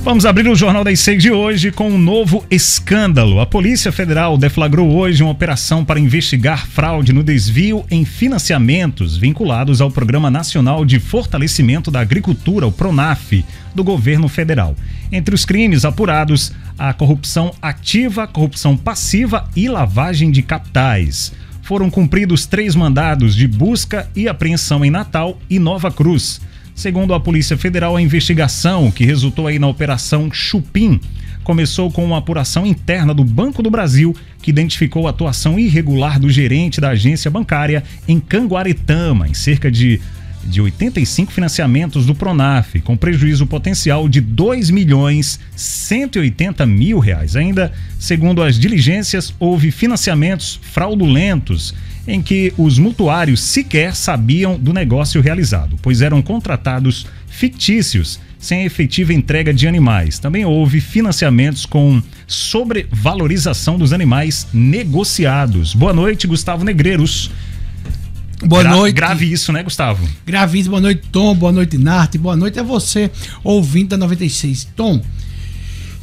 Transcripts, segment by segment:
Vamos abrir o Jornal das 6 de hoje com um novo escândalo. A Polícia Federal deflagrou hoje uma operação para investigar fraude no desvio em financiamentos vinculados ao Programa Nacional de Fortalecimento da Agricultura, o PRONAF, do governo federal. Entre os crimes apurados, a corrupção ativa, corrupção passiva e lavagem de capitais. Foram cumpridos 3 mandados de busca e apreensão em Natal e Nova Cruz. Segundo a Polícia Federal, a investigação, que resultou aí na Operação Chupim, começou com uma apuração interna do Banco do Brasil, que identificou a atuação irregular do gerente da agência bancária em Canguaretama, em cerca de 85 financiamentos do PRONAF, com prejuízo potencial de R$2.180.000. Ainda, segundo as diligências, houve financiamentos fraudulentos em que os mutuários sequer sabiam do negócio realizado, pois eram contratados fictícios, sem efetiva entrega de animais. Também houve financiamentos com sobrevalorização dos animais negociados. Boa noite, Gustavo Negreiros. Boa noite. Grave isso, né, Gustavo? Grave isso. Boa noite, Tom. Boa noite, Narte. Boa noite a você, ouvinte da 96. Tom,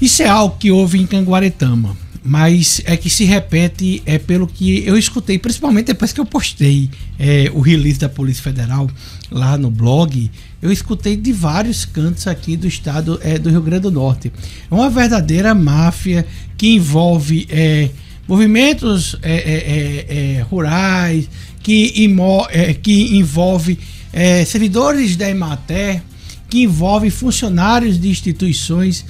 isso é algo que houve em Canguaretama, mas é que se repete pelo que eu escutei, principalmente depois que eu postei o release da Polícia Federal lá no blog. Eu escutei de vários cantos aqui do estado do Rio Grande do Norte. É uma verdadeira máfia que envolve movimentos rurais, que envolve servidores da Emater, que envolve funcionários de instituições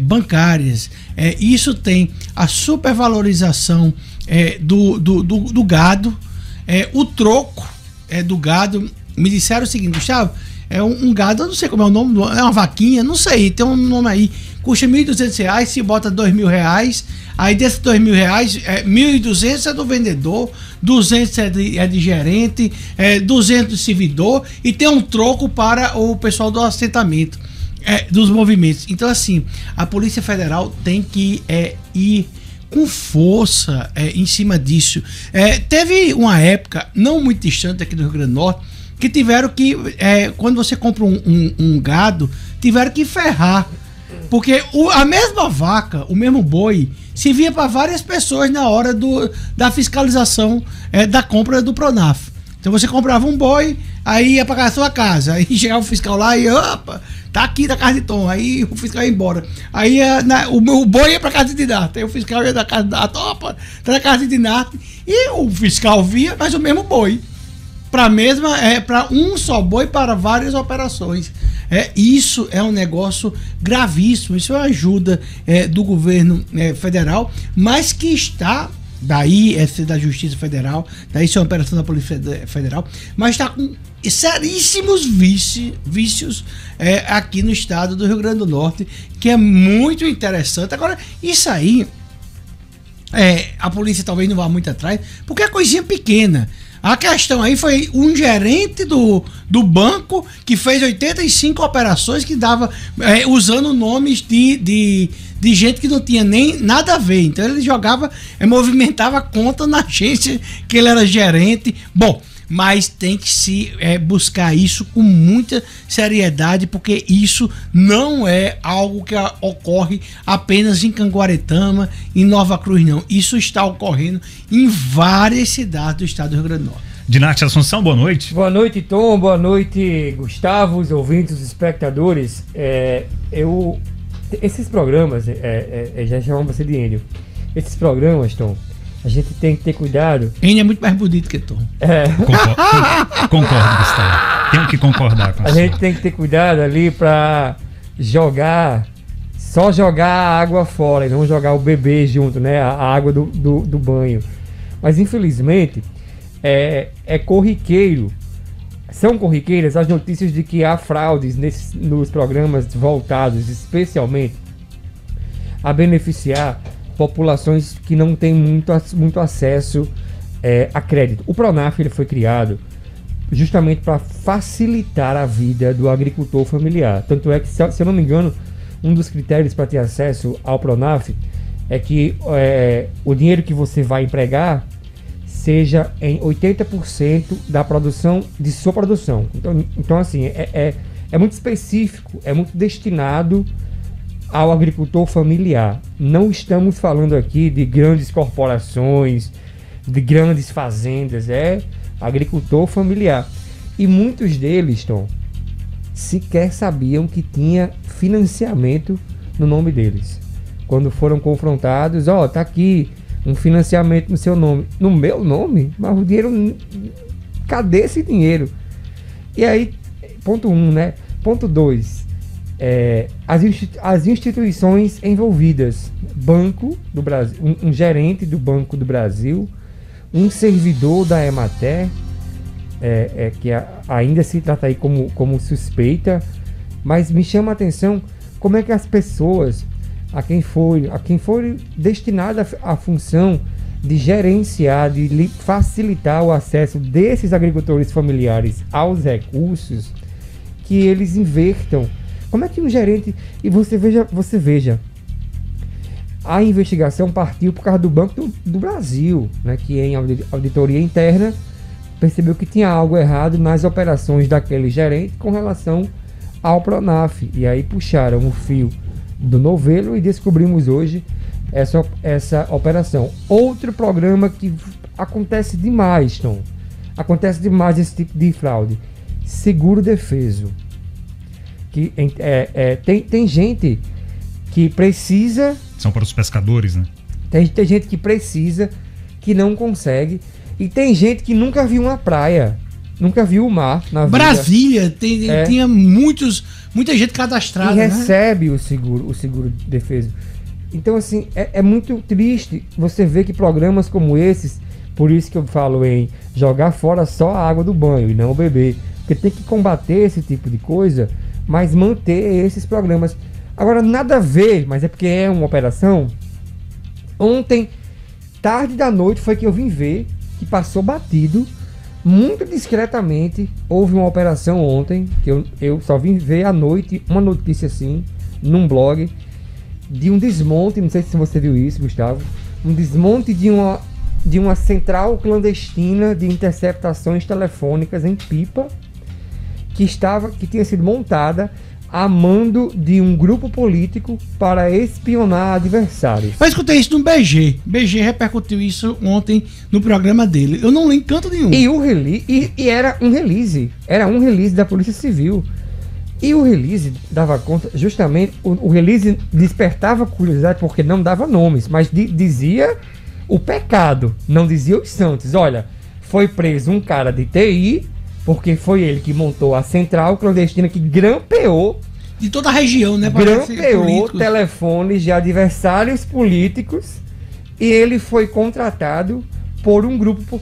bancárias. Isso tem a supervalorização do gado, o troco do gado. Me disseram o seguinte: Gustavo, é um gado, eu não sei como é o nome, é uma vaquinha, não sei, tem um nome aí, custa R$1.200, se bota R$2.000, aí desses R$2.000, R$1.200 é do vendedor, R$200 é de gerente, 200 do servidor, e tem um troco para o pessoal do assentamento, dos movimentos. Então, assim, a Polícia Federal tem que ir com força em cima disso. Teve uma época, não muito distante aqui do Rio Grande do Norte, que tiveram que, quando você compra um gado, tiveram que ferrar. Porque a mesma vaca, o mesmo boi, servia para várias pessoas na hora da fiscalização da compra do PRONAF. Então você comprava um boi, aí ia para a sua casa, aí chegava o fiscal lá e, opa, tá aqui na casa de Tom, aí o fiscal ia embora. Aí o boi ia para a casa de Nath, aí o fiscal ia da casa de Nath, opa, tá na casa de Nath, e o fiscal via, mas o mesmo boi. Para um só boi para várias operações. Isso é um negócio gravíssimo. Isso é uma ajuda do governo federal, mas que está, daí da Justiça Federal, daí isso é uma operação da Polícia Federal, mas está com seríssimos vícios aqui no estado do Rio Grande do Norte, que é muito interessante. Agora, isso aí, a polícia talvez não vá muito atrás, porque é coisinha pequena. A questão aí foi um gerente do banco que fez 85 operações que dava usando nomes de gente que não tinha nem nada a ver. Então ele movimentava a conta na agência que ele era gerente. Bom, mas tem que se buscar isso com muita seriedade, porque isso não é algo que ocorre apenas em Canguaretama, em Nova Cruz, não. Isso está ocorrendo em várias cidades do estado do Rio Grande do Norte. Dinarte Assunção, boa noite. Boa noite, Tom. Boa noite, Gustavo, os ouvintes, os espectadores. Esses programas, já chamam você de Enio. Esses programas, Tom, a gente tem que ter cuidado. Enio é muito mais bonito que Tom. Concordo, Gustavo. Tenho que concordar com você. A gente tem que ter cuidado ali para só jogar a água fora e não jogar o bebê junto, né? A água do banho. Mas infelizmente são corriqueiras as notícias de que há fraudes nos programas voltados especialmente a beneficiar populações que não têm muito acesso a crédito. O PRONAF ele foi criado justamente para facilitar a vida do agricultor familiar. Tanto é que, se eu não me engano, um dos critérios para ter acesso ao PRONAF é que o dinheiro que você vai empregar seja em 80% da produção, de sua produção. Então assim, é muito específico, é muito destinado ao agricultor familiar. Não estamos falando aqui de grandes corporações, de grandes fazendas, é agricultor familiar. E muitos deles, Tom, sequer sabiam que tinha financiamento no nome deles. Quando foram confrontados, tá aqui um financiamento no seu nome. No meu nome? Mas o dinheiro, cadê esse dinheiro? E aí, ponto 1, né? Ponto 2, as instituições envolvidas, Banco do Brasil, um gerente do Banco do Brasil, um servidor da Emater, que ainda se trata aí como suspeita, mas me chama a atenção como é que as pessoas, a quem foi destinada a função de gerenciar, de facilitar o acesso desses agricultores familiares aos recursos, que eles invertam. Como é que um gerente... E você veja, a investigação partiu por causa do Banco do Brasil, né, que em auditoria interna percebeu que tinha algo errado nas operações daquele gerente com relação ao Pronaf. E aí puxaram o fio do novelo e descobrimos hoje essa operação. Outro programa que acontece demais, Tom. Acontece demais esse tipo de fraude. Seguro defeso. Que tem gente que precisa... São para os pescadores, né? Tem gente que precisa, que não consegue. E tem gente que nunca viu uma praia, nunca viu o mar na vida. Brasília tinha muita gente cadastrada, e recebe, né, o seguro defeso. Então, assim, é muito triste você ver que programas como esses, por isso que eu falo em jogar fora só a água do banho e não beber, porque tem que combater esse tipo de coisa, mas manter esses programas. Agora, nada a ver, mas é porque é uma operação. Ontem, tarde da noite, foi que eu vim ver que passou batido, muito discretamente. Houve uma operação ontem, que eu só vim ver à noite, uma notícia assim, num blog, de um desmonte, não sei se você viu isso, Gustavo, um desmonte de uma central clandestina de interceptações telefônicas em Pipa, que tinha sido montada a mando de um grupo político para espionar adversários. Eu escutei isso no BG. BG repercutiu isso ontem no programa dele. Eu não li em canto nenhum. E era um release. Era um release da Polícia Civil. E o release dava conta, justamente, o release despertava curiosidade porque não dava nomes, mas dizia o pecado, não dizia os santos. Olha, foi preso um cara de TI, porque foi ele que montou a central clandestina que grampeou de toda a região, né? Grampeou telefones de adversários políticos e ele foi contratado por um grupo.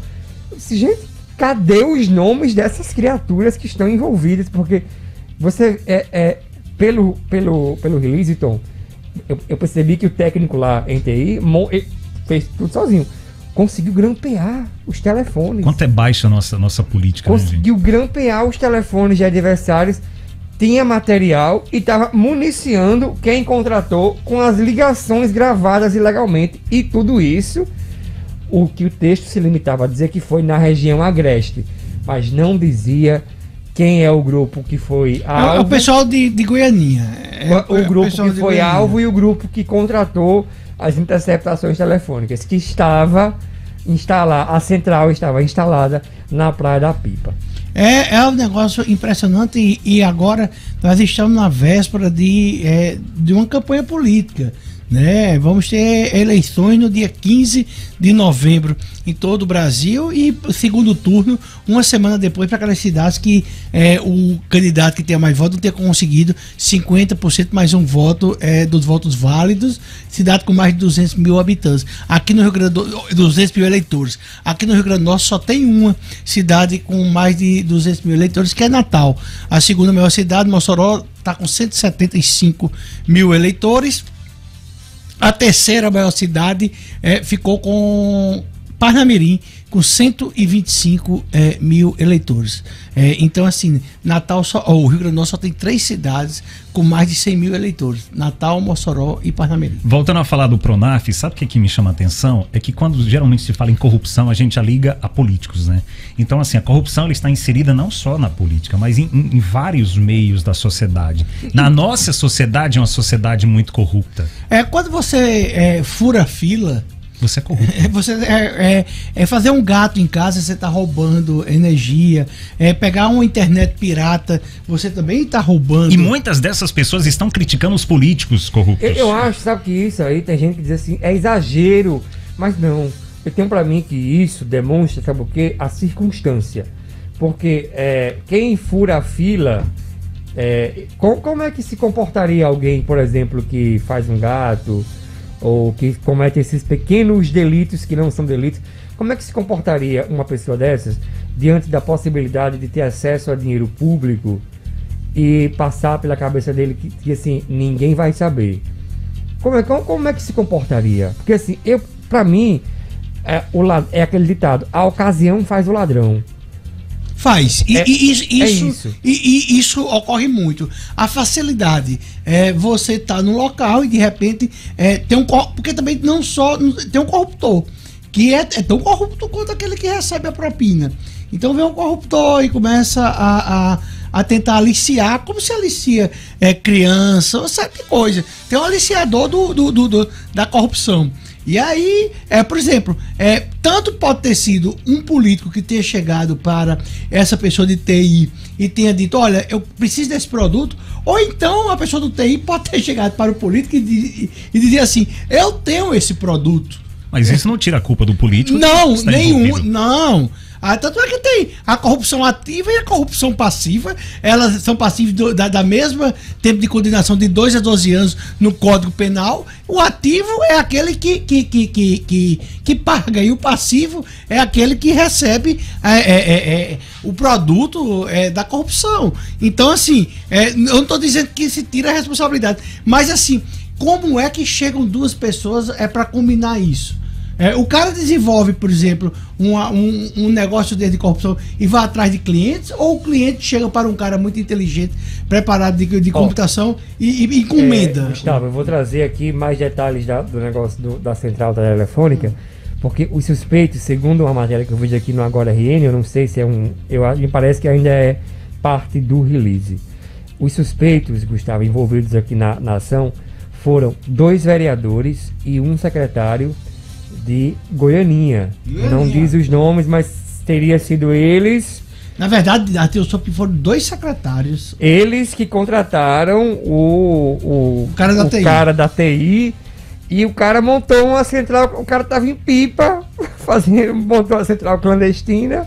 Gente, cadê os nomes dessas criaturas que estão envolvidas? Porque você pelo release, Tom, eu percebi que o técnico lá em TI fez tudo sozinho. Conseguiu grampear os telefones. Quanto é baixa a nossa política, conseguiu, né, grampear os telefones de adversários, tinha material e estava municiando quem contratou com as ligações gravadas ilegalmente. E tudo isso, o que o texto se limitava a dizer que foi na região agreste, mas não dizia quem é o grupo que foi alvo. É o pessoal de Goianinha. O grupo que foi alvo e o grupo que contratou as interceptações telefônicas, que estava instalada, a central estava instalada na Praia da Pipa. É um negócio impressionante e agora nós estamos na véspera de uma campanha política, né? Vamos ter eleições no dia 15 de novembro em todo o Brasil e segundo turno uma semana depois para aquelas cidades que o candidato que tenha mais votos não tenha conseguido 50% mais um voto dos votos válidos, cidade com mais de 200 mil habitantes. Aqui no Rio Grande do Norte, 200 mil eleitores. Aqui no Rio Grande do Norte só tem uma cidade com mais de 200 mil eleitores, que é Natal. A segunda maior cidade, Mossoró, está com 175 mil eleitores. A terceira maior cidade ficou com Parnamirim, com 125 mil eleitores. Então, assim, Natal o Rio Grande do Norte só tem 3 cidades com mais de 100 mil eleitores: Natal, Mossoró e Parnamirim. Voltando a falar do Pronaf, sabe o que me chama a atenção? É que quando geralmente se fala em corrupção, a gente já liga a políticos, né? Então, assim, a corrupção ela está inserida não só na política, mas em vários meios da sociedade. Na nossa sociedade é uma sociedade muito corrupta. Quando você fura fila, você é corrupto. Você fazer um gato em casa, você está roubando energia. Pegar uma internet pirata, você também está roubando. E muitas dessas pessoas estão criticando os políticos corruptos. Eu acho, sabe, que isso aí tem gente que diz assim, é exagero, mas não. Eu tenho pra mim que isso demonstra, sabe o quê? A circunstância. Porque quem fura a fila, como é que se comportaria alguém, por exemplo, que faz um gato, ou que comete esses pequenos delitos que não são delitos? Como é que se comportaria uma pessoa dessas diante da possibilidade de ter acesso a dinheiro público e passar pela cabeça dele que assim, ninguém vai saber? Como é que se comportaria? Porque assim, pra mim, é aquele ditado: a ocasião faz o ladrão. Faz. Isso ocorre muito. A facilidade. Você tá no local e de repente tem um corruptor. Porque também não só tem um corruptor, que é tão corrupto quanto aquele que recebe a propina. Então vem um corruptor e começa a tentar aliciar, como se alicia criança, certa coisa. Tem um aliciador da corrupção. E aí, por exemplo, tanto pode ter sido um político que tenha chegado para essa pessoa de TI e tenha dito: olha, eu preciso desse produto, ou então a pessoa do TI pode ter chegado para o político e dizer assim: eu tenho esse produto. Mas isso não tira a culpa do político? Não, nenhum, não. Tanto é que tem a corrupção ativa e a corrupção passiva. Elas são passíveis da mesma tempo de condenação de 2 a 12 anos no Código Penal. O ativo é aquele que paga, e o passivo é aquele que recebe o produto da corrupção. Então, assim, eu não estou dizendo que se tira a responsabilidade, mas assim, como é que chegam 2 pessoas para combinar isso? O cara desenvolve, por exemplo, um negócio de corrupção e vai atrás de clientes, ou o cliente chega para um cara muito inteligente, preparado de computação e encomenda? Gustavo, eu vou trazer aqui mais detalhes do negócio da central telefônica, porque os suspeitos, segundo uma matéria que eu vejo aqui no Agora RN, eu não sei se me parece que ainda é parte do release. Os suspeitos, Gustavo, envolvidos aqui na ação, foram 2 vereadores e um secretário de Goianinha. Não diz os nomes, mas teria sido eles. Na verdade, eu soube que foram 2 secretários. Eles que contrataram o cara da TI, e o cara montou uma central. O cara tava em Pipa, montou uma central clandestina,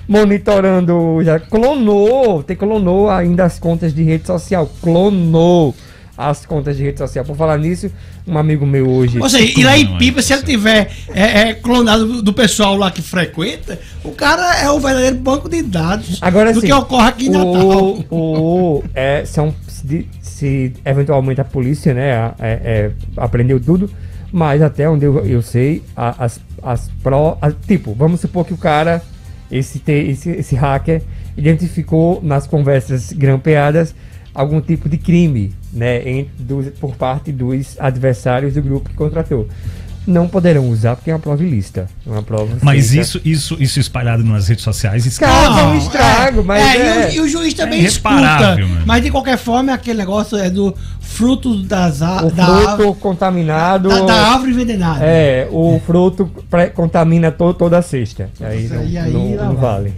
monitorando, já clonou ainda as contas de rede social, clonou as contas de rede social. Por falar nisso, um amigo meu hoje... Ou seja, e lá em Pipa, se ele tiver clonado do pessoal lá que frequenta, o cara é o verdadeiro banco de dados. Agora, do que ocorre aqui em Natal. Se eventualmente a polícia, né, aprendeu tudo, mas até onde eu sei, tipo, vamos supor que o cara, esse hacker, identificou nas conversas grampeadas algum tipo de crime, né, por parte dos adversários do grupo que contratou. Não poderão usar porque é uma prova ilícita. Mas isso espalhado nas redes sociais causa um estrago, mas e o juiz também escuta. Mas de qualquer forma, aquele negócio do fruto da fruto contaminado. Da árvore envenenada. O fruto contamina toda a cesta. Aí não vale.